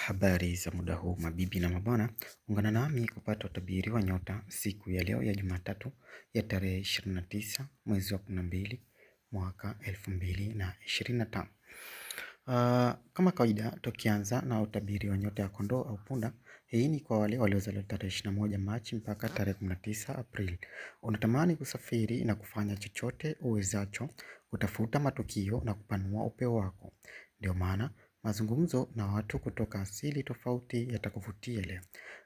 Habari za muda huu mabibi na mabwana, ungana nami kupata utabiri wa nyota siku ya leo ya Jumatatu ya tarehe 29 mwezi wa 12 mwaka 2025. Kama kawaida tukianza na utabiri wa nyota ya kondoo au punda. Hii ni kwa wale waliozaliwa tarehe 21 Machi mpaka tarehe 19 Aprili. Unatamani kusafiri na kufanya chochote uwezacho kutafuta matukio na kupanua upeo wako. Ndio maana mazungumzo na watu kutoka asili tofauti yatakuvutia leo.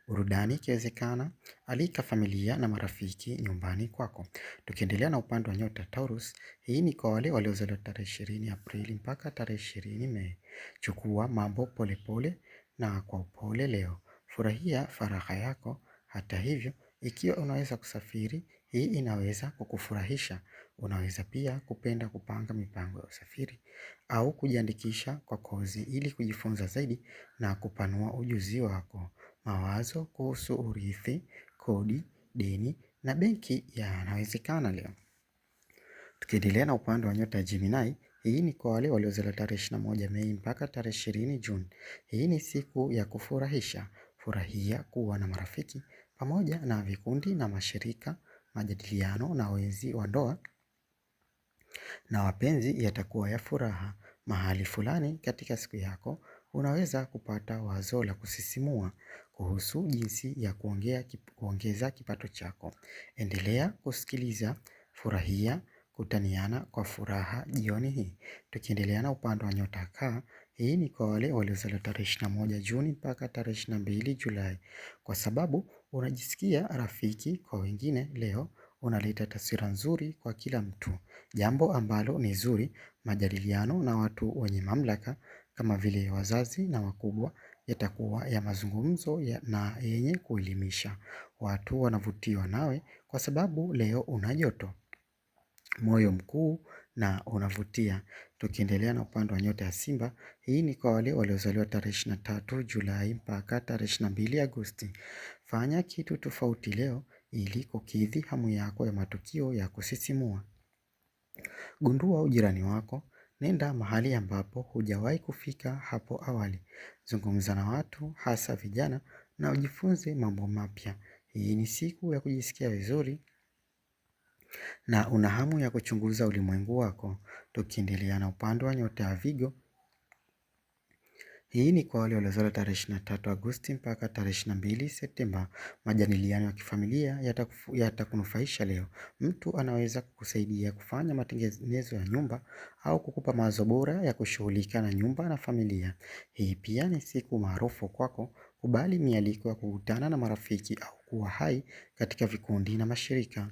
Burudani ikiwezekana, alika familia na marafiki nyumbani kwako. Tukiendelea na upande wa nyota Taurus, hii ni kwa wale waliozaliwa tarehe 20 Aprili mpaka tarehe 20 Mei. Chukua mambo polepole na kwa upole leo. Furahia faragha yako. Hata hivyo, ikiwa unaweza kusafiri, hii inaweza kukufurahisha. Unaweza pia kupenda kupanga mipango ya usafiri au kujiandikisha kwa kozi ili kujifunza zaidi na kupanua ujuzi wako. Mawazo kuhusu urithi, kodi, deni na benki yanawezekana leo. Tukiendelea na upande wa nyota ya Gemini, hii ni kwa wale waliozaliwa tarehe 21 Mei mpaka tarehe 20 Juni. Hii ni siku ya kufurahisha. Furahia kuwa na marafiki pamoja na vikundi na mashirika, majadiliano na wenzi wa ndoa na wapenzi yatakuwa ya furaha. Mahali fulani katika siku yako unaweza kupata wazo la kusisimua kuhusu jinsi ya kuongeza kipato chako. Endelea kusikiliza, furahia, kutaniana kwa furaha jioni hii. Tukiendelea na upande wa nyota Kaa, hii ni kwa wale waliozaliwa tarehe 21 Juni mpaka tarehe 22 Julai. Kwa sababu unajisikia rafiki kwa wengine leo, unaleta taswira nzuri kwa kila mtu. Jambo ambalo ni zuri. Majadiliano na watu wenye mamlaka kama vile wazazi na wakubwa yatakuwa ya mazungumzo na yenye kuelimisha. Watu wanavutiwa nawe kwa sababu leo una joto, moyo mkuu na unavutia. Tukiendelea na upande wa nyota ya Simba, hii ni kwa wale waliozaliwa tarehe 23 Julai mpaka tarehe 22 Agosti. Fanya kitu tofauti leo ili kukidhi hamu yako ya matukio ya kusisimua. Gundua ujirani wako, nenda mahali ambapo hujawahi kufika hapo awali. Zungumza na watu, hasa vijana na ujifunze mambo mapya. Hii ni siku ya kujisikia vizuri na una hamu ya kuchunguza ulimwengu wako. Tukiendelea na upande wa nyota ya Vigo, hii ni kwa wale waliozaliwa tarehe 23 Agosti mpaka tarehe 22 Septemba. Majadiliano ya kifamilia yatakunufaisha leo. Mtu anaweza kukusaidia kufanya matengenezo ya nyumba au kukupa mawazo bora ya kushughulika na nyumba na familia. Hii pia ni siku maarufu kwako. Kubali mialiko ya kukutana na marafiki au kuwa hai katika vikundi na mashirika.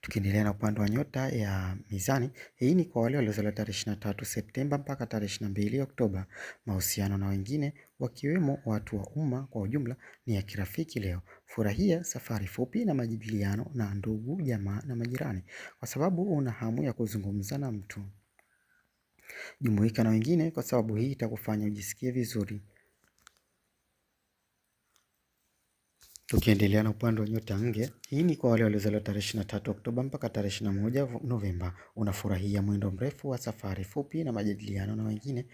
Tukiendelea na upande wa nyota ya Mizani, hii ni kwa wale waliozaliwa tarehe 23 Septemba mpaka tarehe 22 Oktoba. Mahusiano na wengine wakiwemo watu wa umma kwa ujumla ni ya kirafiki leo. Furahia safari fupi na majadiliano na ndugu, jamaa na majirani kwa sababu una hamu ya kuzungumza na mtu. Jumuika na wengine kwa sababu hii itakufanya ujisikie vizuri. Tukiendelea na upande wa nyota Nge, hii ni kwa wale waliozaliwa tarehe 23 Oktoba mpaka tarehe 21 Novemba. Unafurahia mwendo mrefu wa safari fupi na majadiliano na wengine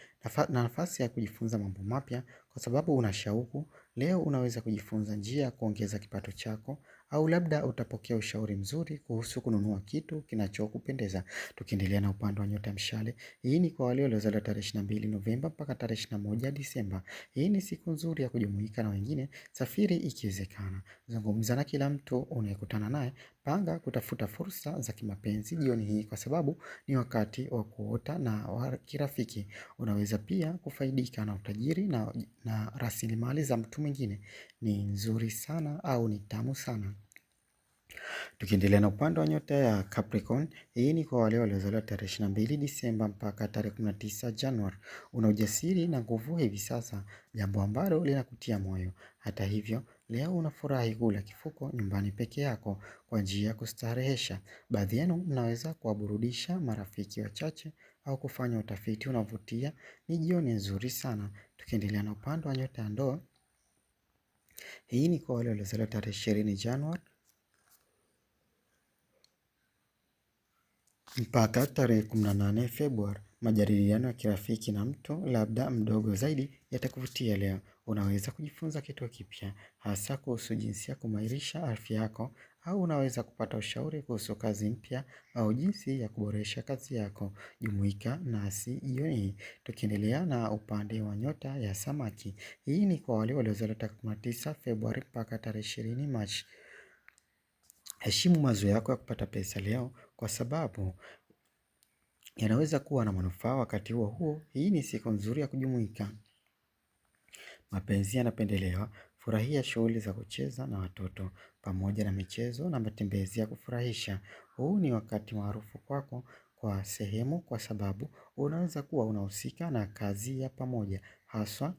na nafasi ya kujifunza mambo mapya kwa sababu una shauku. Leo unaweza kujifunza njia ya kuongeza kipato chako au labda utapokea ushauri mzuri kuhusu kununua kitu kinachokupendeza. Tukiendelea na upande wa nyota Mshale, hii ni kwa wale waliozaliwa tarehe 22 Novemba mpaka tarehe 21 Disemba. Hii ni siku nzuri ya kujumuika na wengine, safiri ikiwezekana. Zungumza na kila mtu unayekutana naye, panga kutafuta fursa za kimapenzi jioni hii kwa sababu ni wakati wa kuota na wa kirafiki. Unaweza pia kufaidika na utajiri na rasilimali za mtu mwingine. Ni nzuri sana au ni tamu sana. Tukiendelea na upande wa nyota ya Capricorn, hii ni kwa wale waliozaliwa tarehe 22 Disemba mpaka tarehe 19 Januari. Una ujasiri na nguvu hivi sasa, jambo ambalo linakutia moyo. Hata hivyo, leo unafurahi kula kifuko nyumbani peke yako kwa njia ya kustarehesha. Baadhi yenu mnaweza kuwaburudisha marafiki wachache au kufanya utafiti unavutia. Ni jioni nzuri sana. Tukiendelea na upande wa nyota ya Ndoa, hii ni kwa wale waliozaliwa tarehe 20 Januari mpaka tarehe 18 Februari. Majadiliano ya kirafiki na mtu labda mdogo zaidi yatakuvutia leo. Unaweza kujifunza kitu kipya, hasa kuhusu jinsi ya kumairisha afya yako, au unaweza kupata ushauri kuhusu kazi mpya au jinsi ya kuboresha kazi yako. Jumuika nasi jioni tukiendelea na upande wa nyota ya samaki. Hii ni kwa wale waliozaliwa tarehe 9 Februari mpaka tarehe 20 Machi. Heshimu mazoea yako ya kupata pesa leo kwa sababu yanaweza kuwa na manufaa wakati huo huo. Hii ni siku nzuri ya kujumuika. Mapenzi yanapendelewa. Furahia shughuli za kucheza na watoto pamoja na michezo na matembezi ya kufurahisha. Huu ni wakati maarufu kwako kwa sehemu kwa sababu unaweza kuwa unahusika na kazi ya pamoja, haswa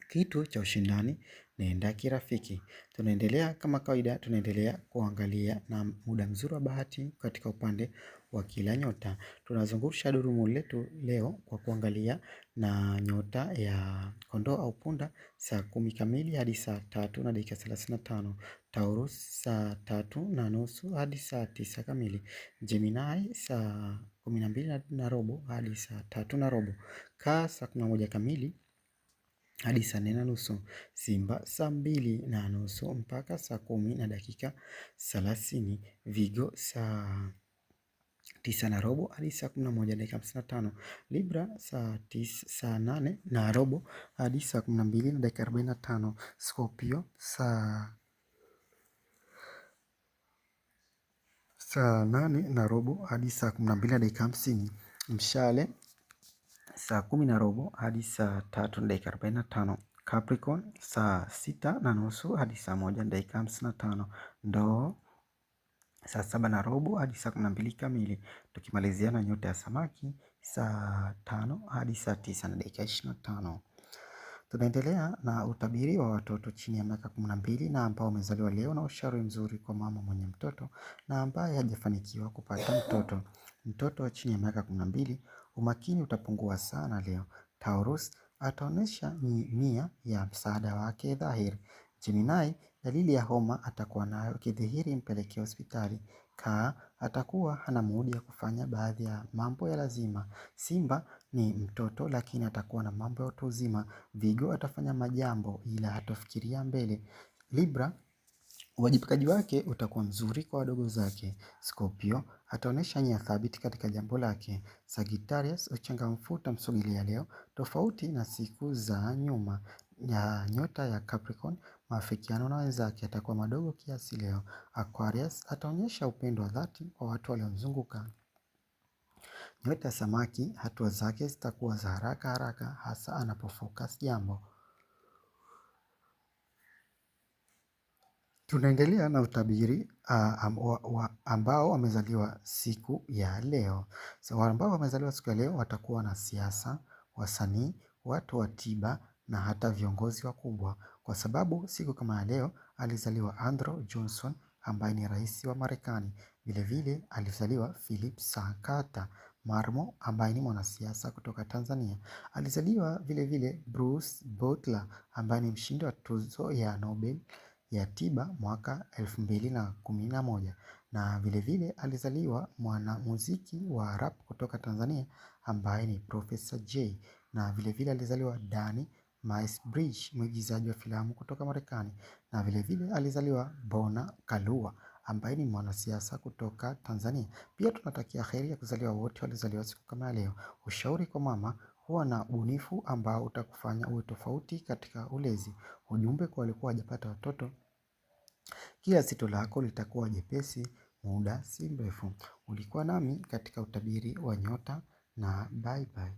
kitu cha ushindani nenda kirafiki. Tunaendelea kama kawaida, tunaendelea kuangalia na muda mzuri wa bahati katika upande wa kila nyota. Tunazungusha durumu letu leo kwa kuangalia na nyota ya kondoo au punda saa 10 kamili hadi saa 3 na dakika 35. Taurus saa 3:30 hadi saa 9 kamili. Gemini saa 12:15 hadi saa 3:15. Kaa saa 11 kamili hadi saa 4:30. Simba saa 2:30 mpaka saa 10 na dakika 30. Vigo saa 9:15 hadi saa 11 dakika 55. Libra saa 8:15 hadi saa 12 na dakika 45. Scorpio saa 8:15 hadi saa 12 na dakika 50. Mshale saa 10:15 hadi saa 3 na dakika 45. Capricorn saa 6:30 hadi saa 1 na dakika 55. Ndoo saa 7:15 hadi saa 12 kamili. Tukimalizia na nyota ya samaki saa 5 hadi saa 9 na dakika 25. Tunaendelea na utabiri wa watoto chini ya miaka 12 na ambao wamezaliwa leo, na ushauri mzuri kwa mama mwenye mtoto na ambaye hajafanikiwa kupata mtoto. Mtoto chini ya miaka 12, umakini utapungua sana leo. Taurus ataonesha nia ya msaada wake dhahiri. Gemini, dalili ya homa atakuwa nayo kidhihiri, mpeleke hospitali. Kaa atakuwa hana mudi ya kufanya baadhi ya mambo ya lazima. Simba ni mtoto lakini atakuwa na mambo ya utu uzima. Vigo atafanya majambo ila hatafikiria mbele. Libra, uwajibikaji wake utakuwa mzuri kwa wadogo zake. Scorpio ataonesha nia thabiti katika jambo lake. Sagittarius, uchangamfu utamsogelea leo tofauti na siku za nyuma. Ya nyota ya Capricorn, maafikiano na wenzake yatakuwa madogo kiasi leo. Aquarius ataonyesha upendo wa dhati kwa watu waliomzunguka. Nyota ya samaki, hatua zake zitakuwa za haraka haraka hasa anapofocus jambo. Tunaendelea na utabiri ambao wamezaliwa siku ya leo. So, ambao wamezaliwa siku ya leo watakuwa na siasa, wasanii, watu wa tiba na hata viongozi wakubwa. Kwa sababu siku kama ya leo alizaliwa Andrew Johnson ambaye ni rais wa Marekani. Vile vile alizaliwa Philip Sankara Marmo ambaye ni mwanasiasa kutoka Tanzania. Alizaliwa vile vile Bruce Butler ambaye ni mshindi wa tuzo ya Nobel ya tiba mwaka 2011. Na vile vile alizaliwa mwanamuziki wa rap kutoka Tanzania ambaye ni Professor J. Na vile vile alizaliwa Danny Maesbridge, mwigizaji wa filamu kutoka Marekani. Na vile vile alizaliwa Bona Kalua ambaye ni mwanasiasa kutoka Tanzania. Pia tunatakia heri ya kuzaliwa wote walizaliwa siku kama leo. Ushauri kwa mama, huwa na ubunifu ambao utakufanya uwe tofauti katika ulezi. Ujumbe kwa walikuwa hajapata watoto, kila sito lako litakuwa jepesi muda si mrefu. Ulikuwa nami katika utabiri wa nyota na bye bye.